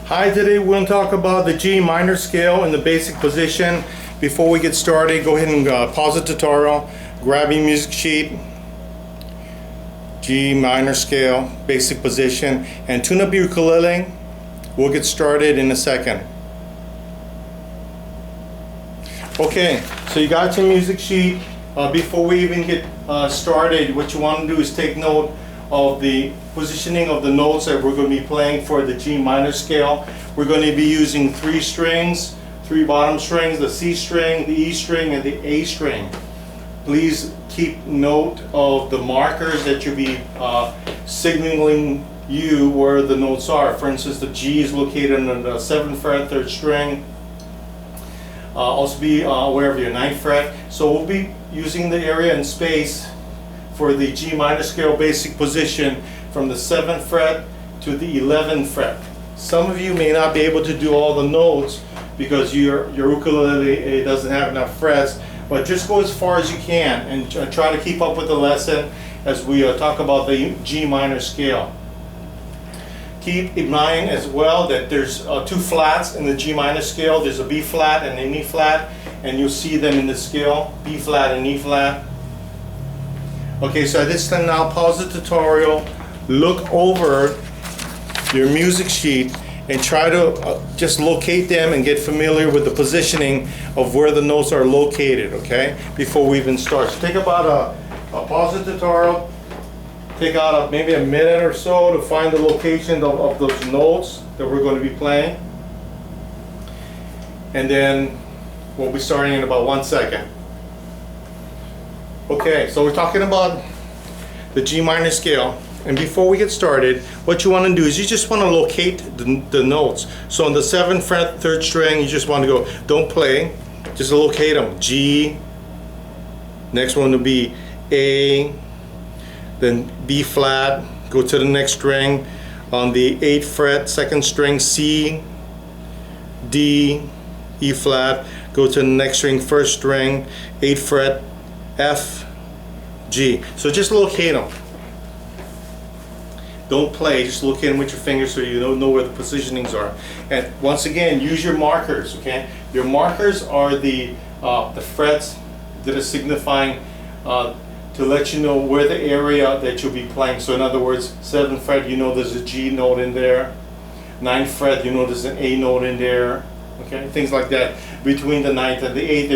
Hi, today we're going to talk about the G minor scale in the basic position. Before we get started, go ahead and pause the tutorial, grab your music sheet, G minor scale, basic position, and tune up your ukulele. We'll get started in a second. Okay, so you got your music sheet. Before we even get started, what you want to do is take note of the positioning of the notes that we're going to be playing for the G minor scale. We're going to be using three strings, three bottom strings, the C string, the E string, and the A string. Please keep note of the markers that you'll be signaling you where the notes are. For instance, the G is located on the 7th fret, 3rd string. Also be aware of your 9th fret. So we'll be using the area and space for the G minor scale basic position from the 7th fret to the 11th fret. Some of you may not be able to do all the notes because your ukulele doesn't have enough frets, but just go as far as you can and try to keep up with the lesson as we talk about the G minor scale. Keep in mind as well that there's two flats in the G minor scale. There's a B flat and an E flat, and you'll see them in the scale, B flat and E flat. Okay, so at this time now, pause the tutorial, look over your music sheet, and try to just locate them and get familiar with the positioning of where the notes are located, okay, before we even start. So take about pause the tutorial, take out maybe a minute or so to find the location of those notes that we're going to be playing. And then we'll be starting in about 1 second. Okay, so we're talking about the G minor scale, and before we get started, what you want to do is you just want to locate the notes. So on the 7th fret, 3rd string, you just want to go, don't play, just locate them. G, next one will be A, then B flat, go to the next string. On the 8th fret, 2nd string, C, D, E flat, go to the next string, 1st string, 8th fret, F, G. So just locate them. Don't play, just locate them with your fingers so you don't know where the positionings are. And once again, use your markers, okay? Your markers are the frets that are signifying to let you know where the area that you'll be playing. So in other words, 7th fret, you know there's a G note in there. 9th fret, you know there's an A note in there. Okay, things like that. Between the 9th and the 8th,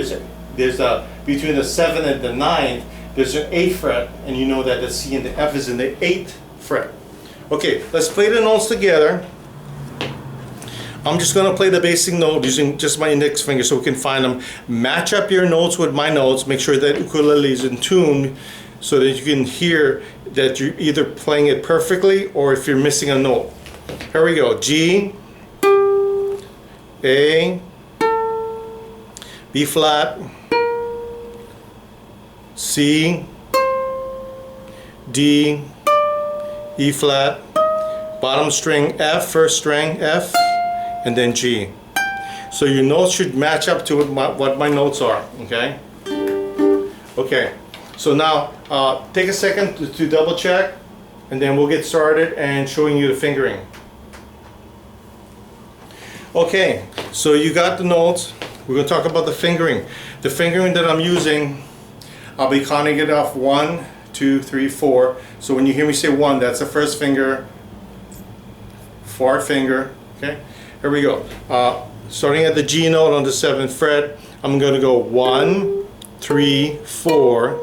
there's a between the 7th and the 9th, there's an 8th fret, and you know that the C and the F is in the 8th fret. Okay, let's play the notes together. I'm just going to play the basic note using just my index finger so we can find them. Match up your notes with my notes. Make sure that ukulele is in tune so that you can hear that you're either playing it perfectly or if you're missing a note. Here we go. G, A, B flat, C, D, E flat, bottom string F, 1st string F, and then G. So your notes should match up to what my notes are, okay? Okay, so now take a second to double check, and then we'll get started and showing you the fingering. Okay, so you got the notes. We're going to talk about the fingering. The fingering that I'm using, I'll be counting it off 1, 2, 3, 4. So when you hear me say 1, that's the 1st finger, 4th finger. Okay, here we go. Starting at the G note on the 7th fret, I'm going to go 1, 3, 4.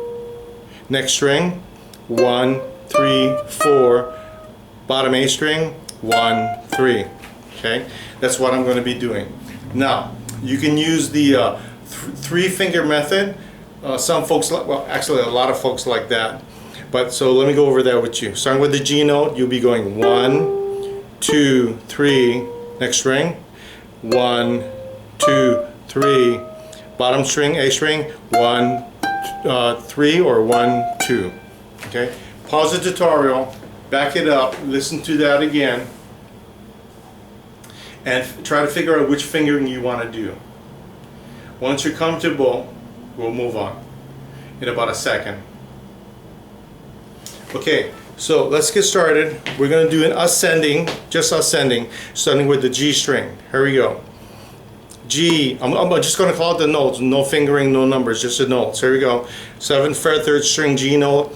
Next string, 1, 3, 4. Bottom A string, 1, 3. Okay, that's what I'm going to be doing. Now, you can use the 3-finger method. Some folks, well, actually a lot of folks like that. But so let me go over that with you. Starting with the G note, you'll be going 1, 2, 3. Next string, 1, 2, 3. Bottom string, A string, 1, 3 or 1, 2. Okay. Pause the tutorial, back it up, listen to that again, and try to figure out which fingering you want to do. Once you're comfortable, we'll move on in about a second. Okay, So let's get started. We're going to do an ascending, just ascending, starting with the G string. Here we go. G, I'm just going to call it the notes, no fingering, no numbers, just the notes. Here we go. 7th fret, 3rd string, G note.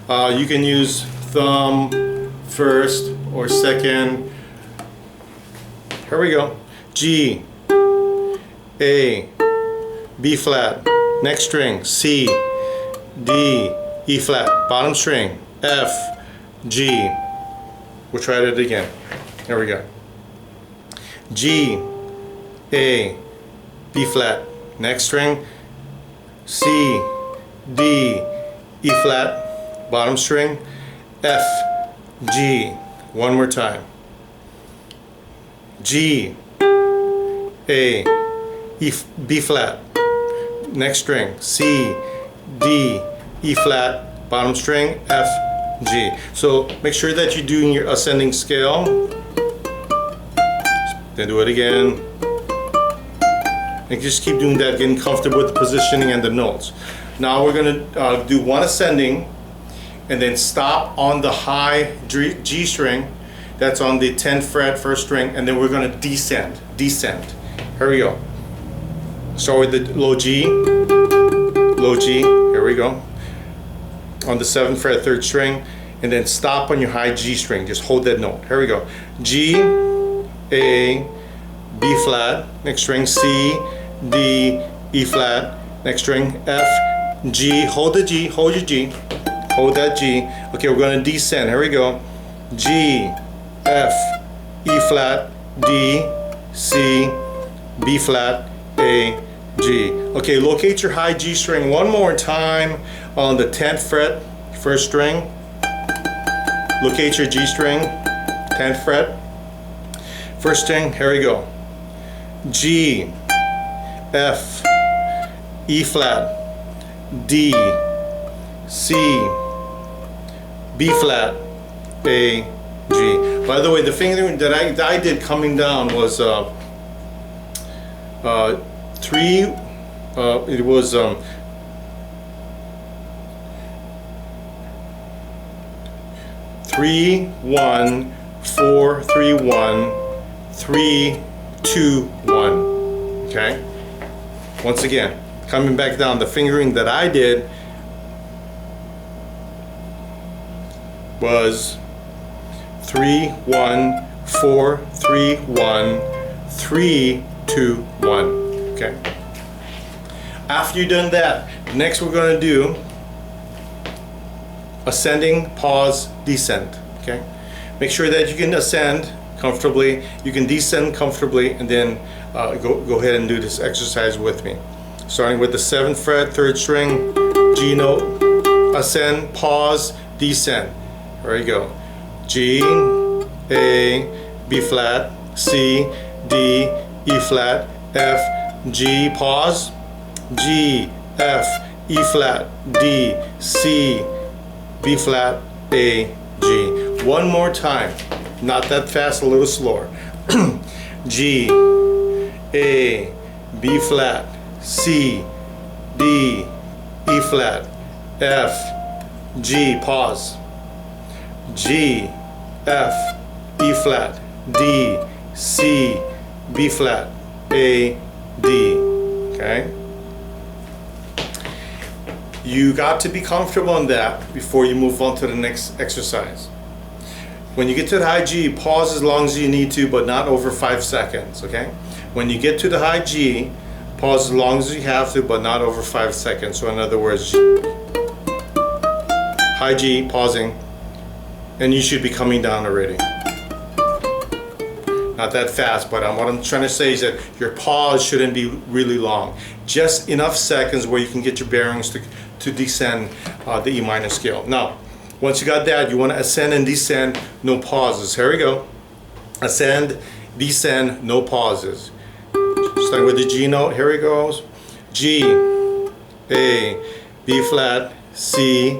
You can use thumb, 1st or 2nd. Here we go. G, A, B flat, next string, C, D, E flat, bottom string, F, G. We'll try it again. Here we go. G, A, B flat, next string, C, D, E flat, bottom string, F, G. One more time. G, A, E, B flat, next string, C, D, E flat, bottom string, F, G. So make sure that you're doing your ascending scale. Then do it again. And just keep doing that, getting comfortable with the positioning and the notes. Now we're going to do one ascending and then stop on the high G string. That's on the 10th fret, 1st string, and then we're going to descend. Here we go. Start with the low G. Here we go. On the 7th fret, 3rd string, and then stop on your high G string. Just hold that note. Here we go. G, A, B flat, next string, C, D, E flat, next string, F, G. Hold the G. Hold your G. Hold that G. Okay, we're going to descend. Here we go. G, F, E flat, D, C, B flat, A, G. Okay, locate your high G string one more time on the 10th fret, 1st string. Locate your G string, 10th fret, 1st string. Here we go. G, F, E flat, D, C, B flat, A, G. By the way, the fingering that I did coming down was 3, 1, 4, 3, 1, 3, 2, 1. Okay? Once again, coming back down, the fingering that I did was 3, 1, 4, 3, 1, 3, 2, 1. Okay? After you've done that, next we're going to do ascending, pause, descend. Okay? Make sure that you can ascend comfortably, you can descend comfortably, and then go ahead and do this exercise with me. Starting with the 7th fret, 3rd string, G note, ascend, pause, descend. There you go. G, A, B flat, C, D, E flat, F, G, pause, G, F, E flat, D, C, B flat, A, G. One more time. Not that fast, a little slower. G, A, B flat, C, D, E flat, F, G, pause, G, F, E flat, D, C, B flat, A, D. Okay? You got to be comfortable on that before you move on to the next exercise. When you get to the high G, pause as long as you need to, but not over 5 seconds, okay? When you get to the high G, pause as long as you have to, but not over 5 seconds. So in other words, high G, pausing, and you should be coming down already. Not that fast, but what I'm trying to say is that your pause shouldn't be really long. Just enough seconds where you can get your bearings to descend the E minor scale. Now, once you got that, you want to ascend and descend, no pauses. Here we go. Ascend, descend, no pauses. Starting with the G note, here it goes. G, A, B flat, C,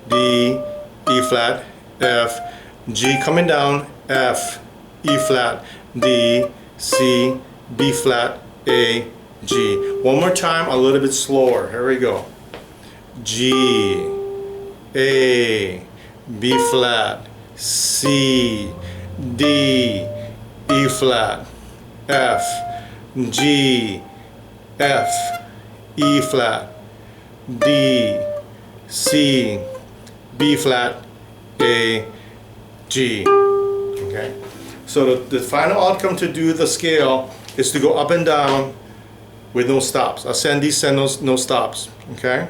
D, E flat, F, G coming down, F, E flat, D, C, B flat, A, G. One more time, a little bit slower. Here we go. G, A, B flat, C, D, E flat, F, G, F, E flat, D, C, B flat, A, G. Okay. So the final outcome to do the scale is to go up and down with no stops. Ascend, descend, no stops. Okay.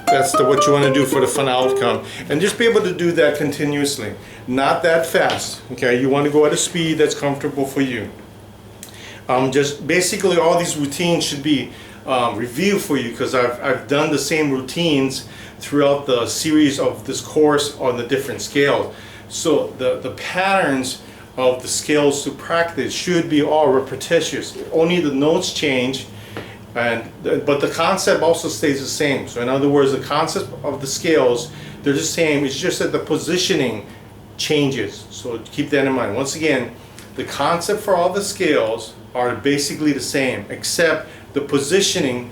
That's what you want to do for the final outcome, and just be able to do that continuously, not that fast. Okay, you want to go at a speed that's comfortable for you. Just basically all these routines should be reviewed for you, because I've done the same routines throughout the series of this course on the different scales. So the patterns of the scales to practice should be all repetitious. Only the notes change. But the concept also stays the same. So in other words, the concept of the scales, they're the same. It's just that the positioning changes. So keep that in mind. Once again, the concept for all the scales are basically the same, except the positioning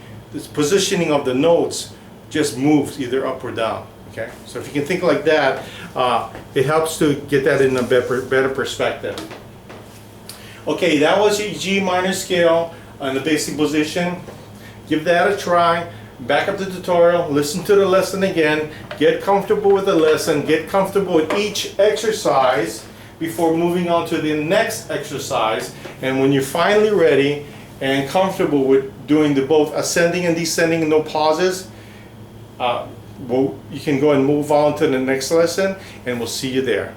of the notes just moves either up or down. Okay. So if you can think like that, it helps to get that in a better perspective. Okay, that was your G minor scale on the basic position. Give that a try. Back up the tutorial, listen to the lesson again, get comfortable with the lesson, get comfortable with each exercise before moving on to the next exercise. And when you're finally ready and comfortable with doing the both ascending and descending, no pauses, you can go and move on to the next lesson, and we'll see you there.